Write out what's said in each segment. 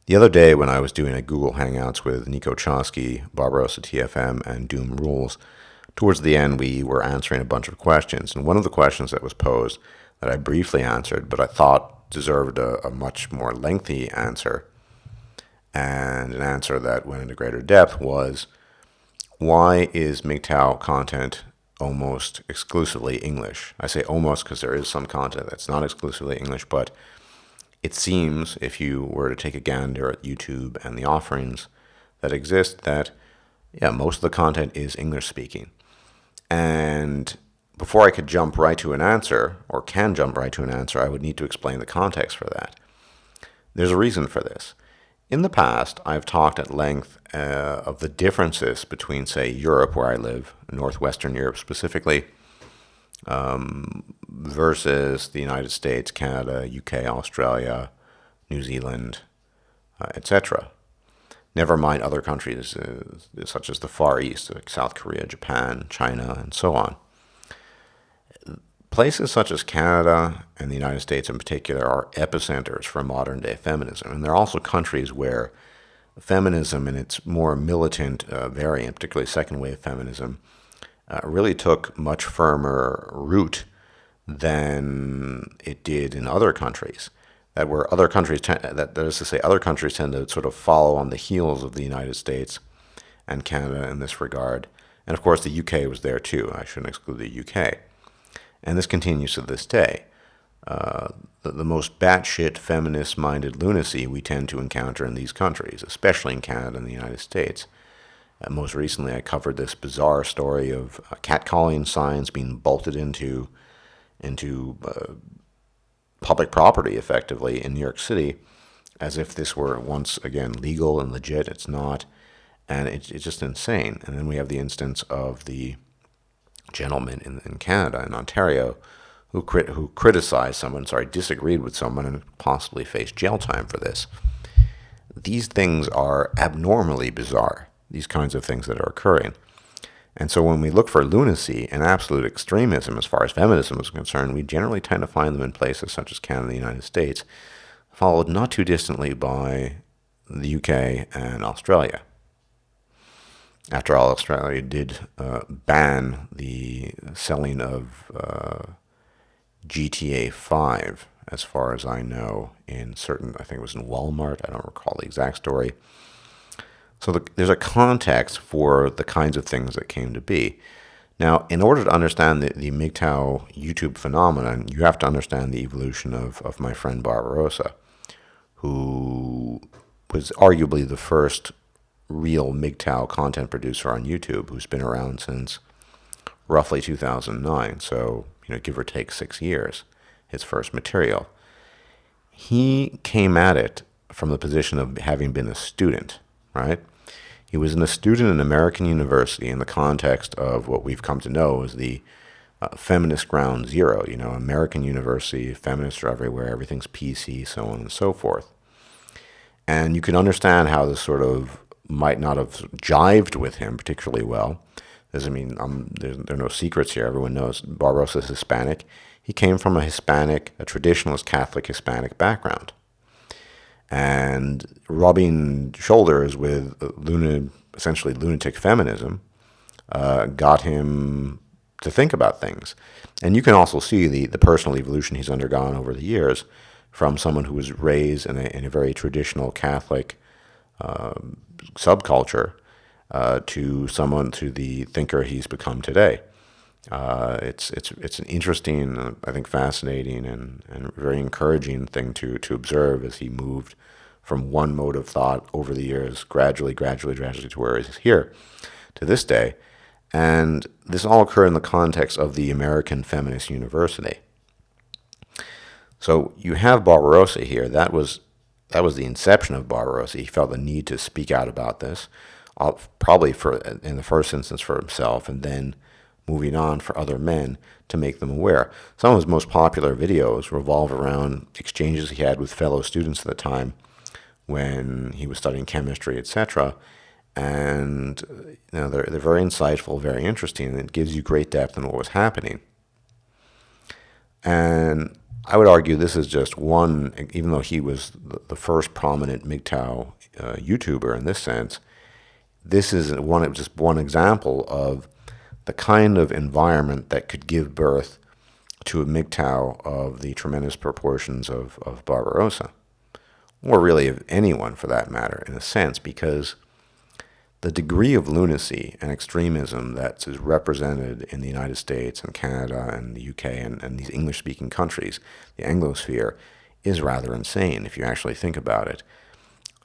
The other day when I was doing a Google Hangouts with Nico Chosky, Barbarossa TFM, and Doom Rules, towards the end we were answering a bunch of questions. And one of the questions that was posed that I briefly answered, but I thought deserved a much more lengthy answer, and an answer that went into greater depth, was why is MGTOW content almost exclusively English? I say almost because there is some content that's not exclusively English, but it seems, if you were to take a gander at YouTube and the offerings that exist, that, yeah, most of the content is English speaking. And before I could jump right to an answer, or can jump right to an answer, I would need to explain the context for that. There's a reason for this. In the past, I've talked at length of the differences between, say, Europe, where I live, Northwestern Europe specifically, versus the United States, Canada, UK, Australia, New Zealand, etc. Never mind other countries such as the Far East, like South Korea, Japan, China, and so on. Places such as Canada and the United States in particular are epicenters for modern-day feminism, and they're also countries where feminism in its more militant variant, particularly second-wave feminism, really took much firmer root than it did in other countries. That were other countries that is to say, other countries tend to sort of follow on the heels of the United States and Canada in this regard, and of course the UK was there too. I shouldn't exclude the UK, and this continues to this day. The most batshit feminist-minded lunacy we tend to encounter in these countries, especially in Canada and the United States. Most recently, I covered this bizarre story of catcalling signs being bolted into public property, effectively, in New York City, as if this were once again legal and legit. It's not, and it's just insane. And then we have the instance of the gentleman in Canada, in Ontario, who criticized someone, disagreed with someone, and possibly faced jail time for this. These things are abnormally bizarre, these kinds of things that are occurring. And so when we look for lunacy and absolute extremism as far as feminism is concerned, we generally tend to find them in places such as Canada and the United States, followed not too distantly by the UK and Australia. After all, Australia did ban the selling of GTA 5, as far as I know, in certain, I think it was in Walmart, I don't recall the exact story. So there's a context for the kinds of things that came to be. Now, in order to understand the MGTOW YouTube phenomenon, you have to understand the evolution of my friend Barbarossa, who was arguably the first real MGTOW content producer on YouTube, who's been around since roughly 2009, so give or take 6 years, his first material. He came at it from the position of having been a student, right? He was a student in American University in the context of what we've come to know as the feminist ground zero. American University, feminists are everywhere, everything's PC, so on and so forth. And you can understand how this sort of might not have jived with him particularly well. There are no secrets here. Everyone knows Barbarossa is Hispanic. He came from a traditionalist Catholic Hispanic background. And rubbing shoulders with essentially lunatic feminism got him to think about things. And you can also see the personal evolution he's undergone over the years from someone who was raised in a very traditional Catholic subculture to the thinker he's become today. It's an interesting, I think, fascinating and very encouraging thing to observe as he moved from one mode of thought over the years, gradually to where he's here to this day. And this all occurred in the context of the American Feminist University. So you have Barbarossa here. That was the inception of Barbarossa. He felt the need to speak out about this, probably in the first instance for himself, and then moving on for other men to make them aware. Some of his most popular videos revolve around exchanges he had with fellow students at the time when he was studying chemistry, etc. And they're very insightful, very interesting, and it gives you great depth in what was happening. And I would argue this is just one, even though he was the first prominent MGTOW YouTuber in this sense, this is just one example of the kind of environment that could give birth to a MGTOW of the tremendous proportions of Barbarossa, or really of anyone for that matter, in a sense, because the degree of lunacy and extremism that is represented in the United States and Canada and the UK and these English-speaking countries, the Anglosphere, is rather insane if you actually think about it.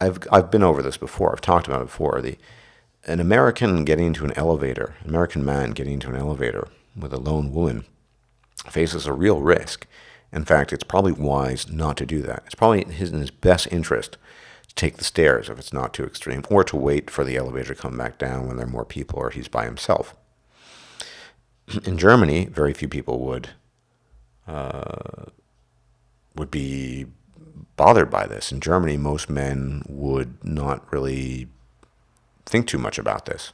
I've been over this before. I've talked about it before. An American getting into an elevator, American man getting into an elevator with a lone woman faces a real risk. In fact, it's probably wise not to do that. It's probably in his best interest to take the stairs if it's not too extreme, or to wait for the elevator to come back down when there are more people or he's by himself. In Germany, very few people would be bothered by this. In Germany, most men would not really think too much about this.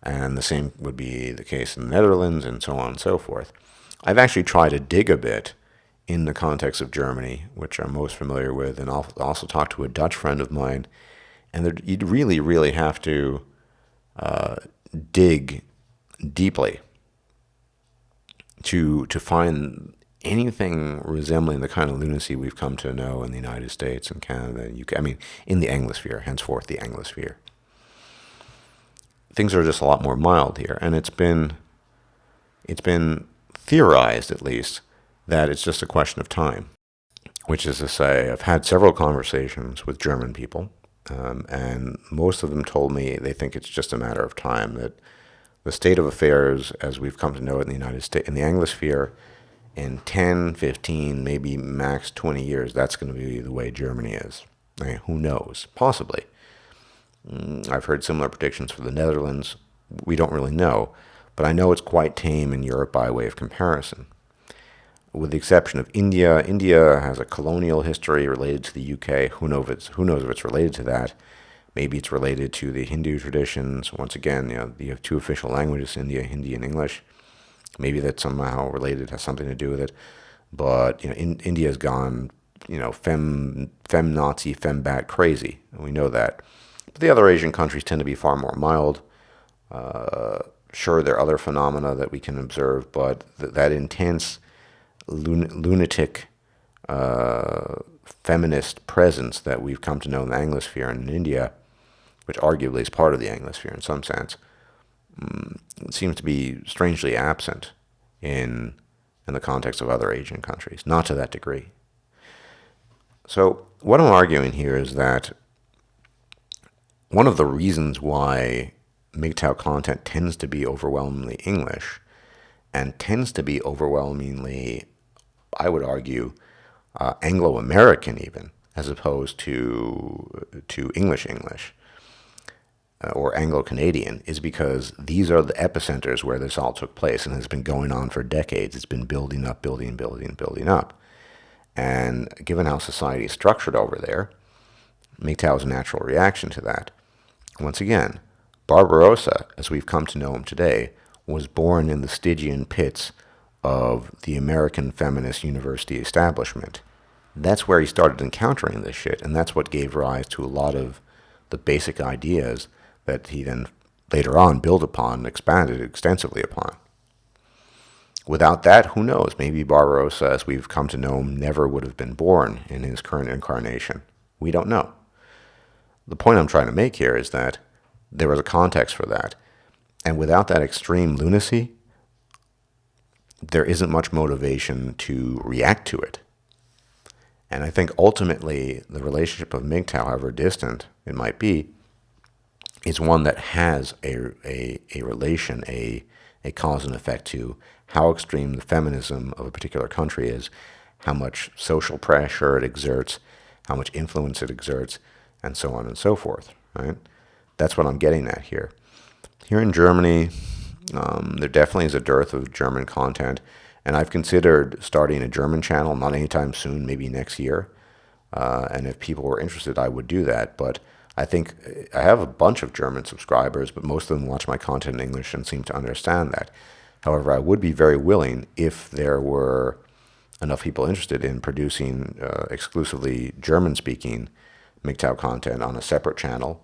And the same would be the case in the Netherlands and so on and so forth. I've actually tried to dig a bit in the context of Germany, which I'm most familiar with, and I'll also talk to a Dutch friend of mine. And you'd really, really have to dig deeply to find anything resembling the kind of lunacy we've come to know in the United States and Canada and UK. I mean, in the Anglosphere, henceforth the Anglosphere. Things are just a lot more mild here, and it's been theorized, at least, that it's just a question of time. Which is to say, I've had several conversations with German people, and most of them told me they think it's just a matter of time, that the state of affairs as we've come to know it in the United States, in the Anglosphere, in 10, 15, maybe max 20 years, that's going to be the way Germany is. I mean, who knows? Possibly. I've heard similar predictions for the Netherlands. We don't really know, but I know it's quite tame in Europe by way of comparison. With the exception of India. India has a colonial history related to the UK. Who knows if it's related to that? Maybe it's related to the Hindu traditions. Once again, you have two official languages in India, Hindi and English. Maybe that's somehow related, has something to do with it. But India's gone, fem-Nazi, fem-bat crazy. And we know that. But the other Asian countries tend to be far more mild. Sure, there are other phenomena that we can observe, but that intense lunatic feminist presence that we've come to know in the Anglosphere and in India, which arguably is part of the Anglosphere in some sense, seems to be strangely absent in the context of other Asian countries, not to that degree. So what I'm arguing here is that one of the reasons why MGTOW content tends to be overwhelmingly English and tends to be overwhelmingly, I would argue, Anglo-American even, as opposed to English, or Anglo-Canadian, is because these are the epicenters where this all took place, and has been going on for decades. It's been building up, building up. And given how society is structured over there, MGTOW is a natural reaction to that. Once again, Barbarossa, as we've come to know him today, was born in the Stygian pits of the American feminist university establishment. That's where he started encountering this shit, and that's what gave rise to a lot of the basic ideas that he then later on built upon and expanded extensively upon. Without that, who knows? Maybe Barbarossa, as we've come to know him, never would have been born in his current incarnation. We don't know. The point I'm trying to make here is that there was a context for that. And without that extreme lunacy, there isn't much motivation to react to it. And I think ultimately the relationship of MGTOW, however distant it might be, is one that has a relation, a cause and effect to how extreme the feminism of a particular country is, how much social pressure it exerts, how much influence it exerts, and so on and so forth, right? That's what I'm getting at here. Here in Germany, there definitely is a dearth of German content, and I've considered starting a German channel, not anytime soon, maybe next year. And if people were interested, I would do that. But I think I have a bunch of German subscribers, but most of them watch my content in English and seem to understand that. However, I would be very willing if there were enough people interested in producing exclusively German-speaking MGTOW content on a separate channel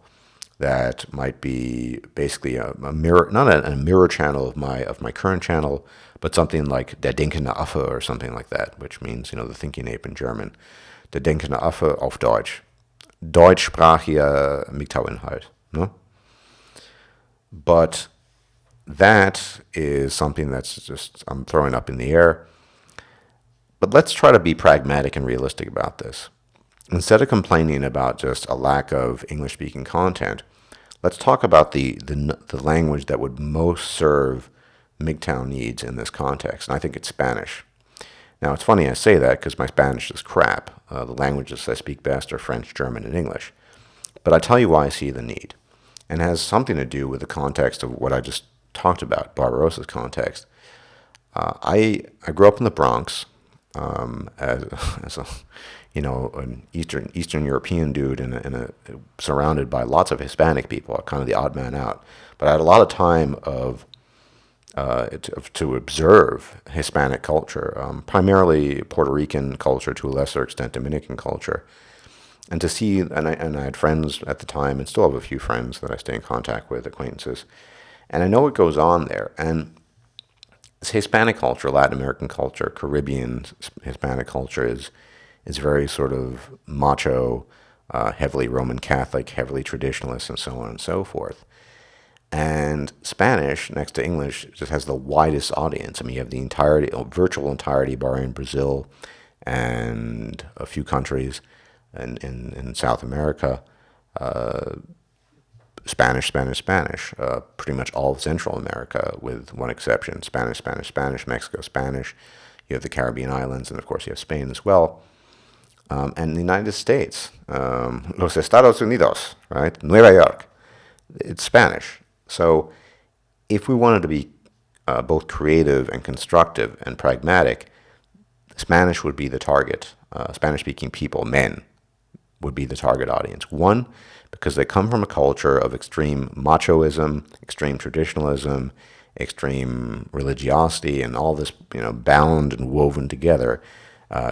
that might be basically a mirror, not a mirror channel of my current channel, but something like Der Denkende Affe or something like that, which means, the Thinking-Ape in German. Der Denkende Affe auf Deutsch. Deutschsprachiger MGTOW-Inhalt. No? But that is something that's just, I'm throwing up in the air. But let's try to be pragmatic and realistic about this. Instead of complaining about just a lack of English-speaking content, let's talk about the language that would most serve MGTOW needs in this context, and I think it's Spanish. Now, it's funny I say that because my Spanish is crap. The languages I speak best are French, German, and English. But I tell you why I see the need, and it has something to do with the context of what I just talked about, Barbarossa's context. I grew up in the Bronx as a an Eastern European dude surrounded by lots of Hispanic people, kind of the odd man out. But I had a lot of time to observe Hispanic culture, primarily Puerto Rican culture, to a lesser extent Dominican culture, and to see, and I had friends at the time, and still have a few friends that I stay in contact with, acquaintances, and I know what goes on there. And Hispanic culture, Latin American culture, Caribbean Hispanic culture is very sort of macho, heavily Roman Catholic, heavily traditionalist, and so on and so forth. And Spanish, next to English, just has the widest audience. I mean, you have the virtual entirety, barring Brazil and a few countries in South America, Spanish. Pretty much all of Central America, with one exception: Spanish. Mexico, Spanish. You have the Caribbean islands, and of course you have Spain as well. And the United States, Los Estados Unidos, right? Nueva York. It's Spanish. So if we wanted to be both creative and constructive and pragmatic, Spanish would be the target. Spanish-speaking people, men, would be the target audience. One, because they come from a culture of extreme machoism, extreme traditionalism, extreme religiosity, and all this, bound and woven together,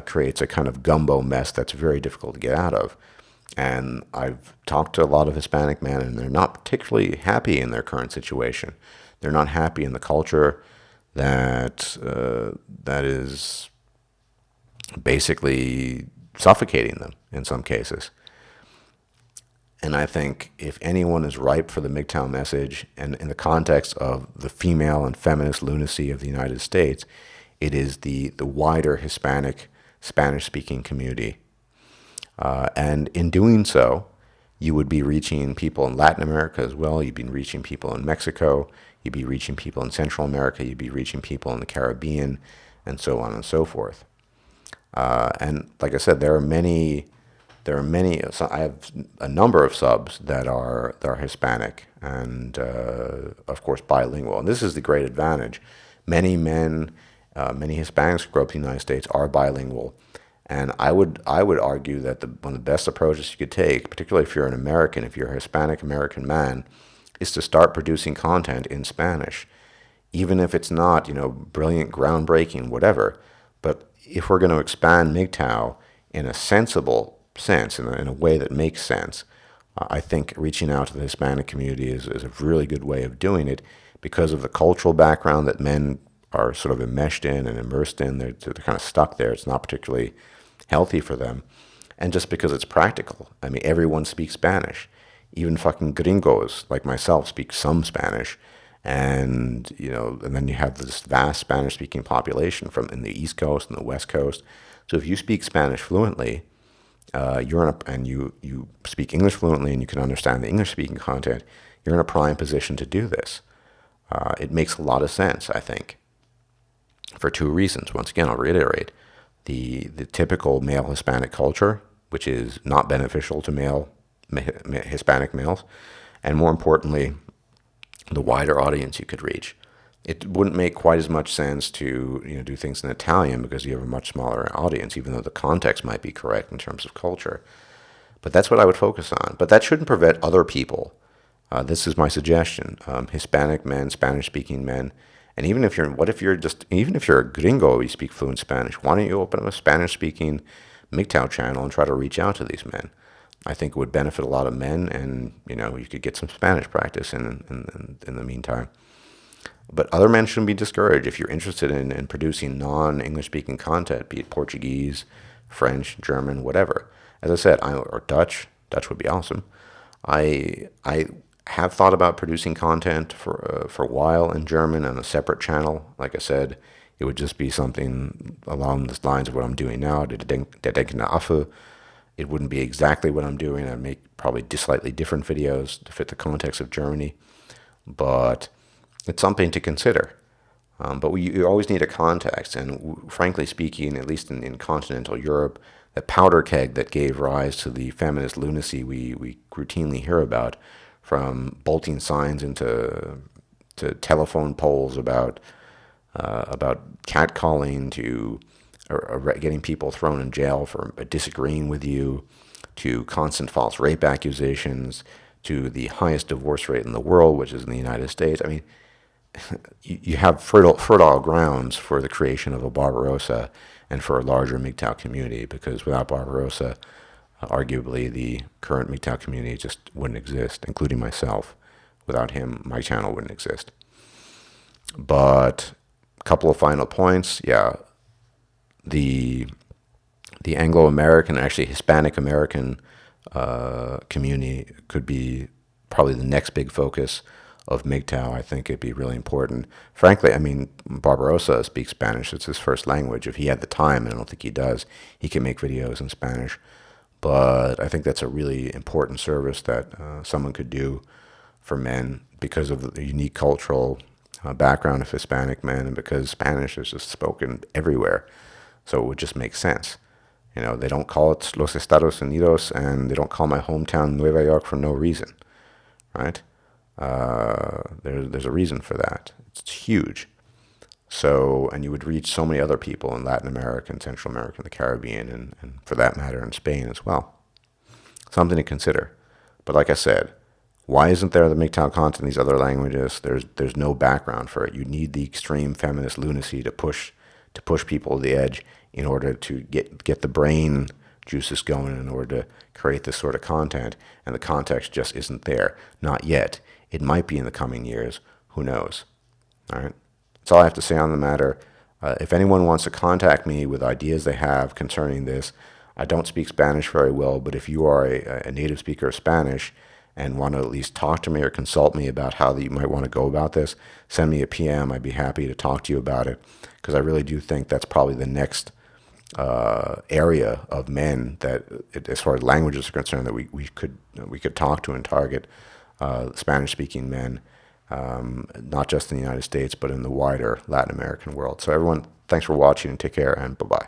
creates a kind of gumbo mess that's very difficult to get out of. And I've talked to a lot of Hispanic men, and they're not particularly happy in their current situation. They're not happy in the culture that is basically suffocating them in some cases. And I think if anyone is ripe for the MGTOW message, and in the context of the female and feminist lunacy of the United States, it is the wider Hispanic, Spanish-speaking community. And in doing so, you would be reaching people in Latin America as well. You'd be reaching people in Mexico. You'd be reaching people in Central America. You'd be reaching people in the Caribbean, and so on and so forth. And like I said, there are many. So I have a number of subs that are Hispanic and, of course, bilingual. And this is the great advantage. Many men, many Hispanics who grow up in the United States are bilingual. And I would argue that one of the best approaches you could take, particularly if you're an American, if you're a Hispanic American man, is to start producing content in Spanish, even if it's not, brilliant, groundbreaking, whatever. But if we're going to expand MGTOW in a sensible sense, in a way that makes sense, I think reaching out to the Hispanic community is a really good way of doing it, because of the cultural background that men are sort of enmeshed in and immersed in. They're kind of stuck there. It's not particularly healthy for them. And just because it's practical. I mean, everyone speaks Spanish. Even fucking gringos like myself speak some Spanish. And, and then you have this vast Spanish-speaking population from in the East Coast and the West Coast. So if you speak Spanish fluently, you speak English fluently, and you can understand the English-speaking content, you're in a prime position to do this. It makes a lot of sense, I think, for two reasons. Once again, I'll reiterate. The typical male Hispanic culture, which is not beneficial to Hispanic males, and more importantly, the wider audience you could reach. It wouldn't make quite as much sense to do things in Italian, because you have a much smaller audience, even though the context might be correct in terms of culture. But that's what I would focus on. But that shouldn't prevent other people. This is my suggestion. Hispanic men, Spanish-speaking men, And even if even if you're a gringo, you speak fluent Spanish, why don't you open up a Spanish-speaking MGTOW channel and try to reach out to these men? I think it would benefit a lot of men, and you could get some Spanish practice in the meantime. But other men shouldn't be discouraged if you're interested in producing non-English speaking content, be it Portuguese, French, German, whatever. As I said, or Dutch. Dutch would be awesome. I have thought about producing content for a while in German on a separate channel. Like I said, it would just be something along the lines of what I'm doing now. Der Denkende Affe. It wouldn't be exactly what I'm doing. I'd make probably slightly different videos to fit the context of Germany, but it's something to consider. But you always need a context, and frankly speaking, at least in continental Europe, the powder keg that gave rise to the feminist lunacy we routinely hear about, from bolting signs into telephone poles about catcalling to getting people thrown in jail for disagreeing with you, to constant false rape accusations, to the highest divorce rate in the world, which is in the United States. I mean, you have fertile grounds for the creation of a Barbarossa and for a larger MGTOW community, because without Barbarossa, arguably the current MGTOW community just wouldn't exist, including myself. Without him, my channel wouldn't exist. But a couple of final points. Yeah, the Anglo-American, actually Hispanic-American community could be probably the next big focus of MGTOW. I think it'd be really important. Frankly, I mean, Barbarossa speaks Spanish. It's his first language. If he had the time, and I don't think he does, he can make videos in Spanish. But I think that's a really important service that someone could do for men, because of the unique cultural background of Hispanic men, and because Spanish is just spoken everywhere. So it would just make sense. They don't call it Los Estados Unidos, and they don't call my hometown Nueva York for no reason, right? There's a reason for that. It's huge. So, and you would reach so many other people in Latin America and Central America and the Caribbean, and for that matter in Spain as well. Something to consider. But like I said, why isn't there the MGTOW content in these other languages? There's no background for it. You need the extreme feminist lunacy to push people to the edge in order to get the brain juices going, in order to create this sort of content, and the context just isn't there. Not yet. It might be in the coming years. Who knows? All right. That's all I have to say on the matter. If anyone wants to contact me with ideas they have concerning this, I don't speak Spanish very well, but if you are a native speaker of Spanish and want to at least talk to me or consult me about how you might want to go about this, send me a PM. I'd be happy to talk to you about it, because I really do think that's probably the next area of men that, as far as languages are concerned, that we could talk to and target Spanish-speaking men, not just in the United States, but in the wider Latin American world. So everyone, thanks for watching, and take care, and bye-bye.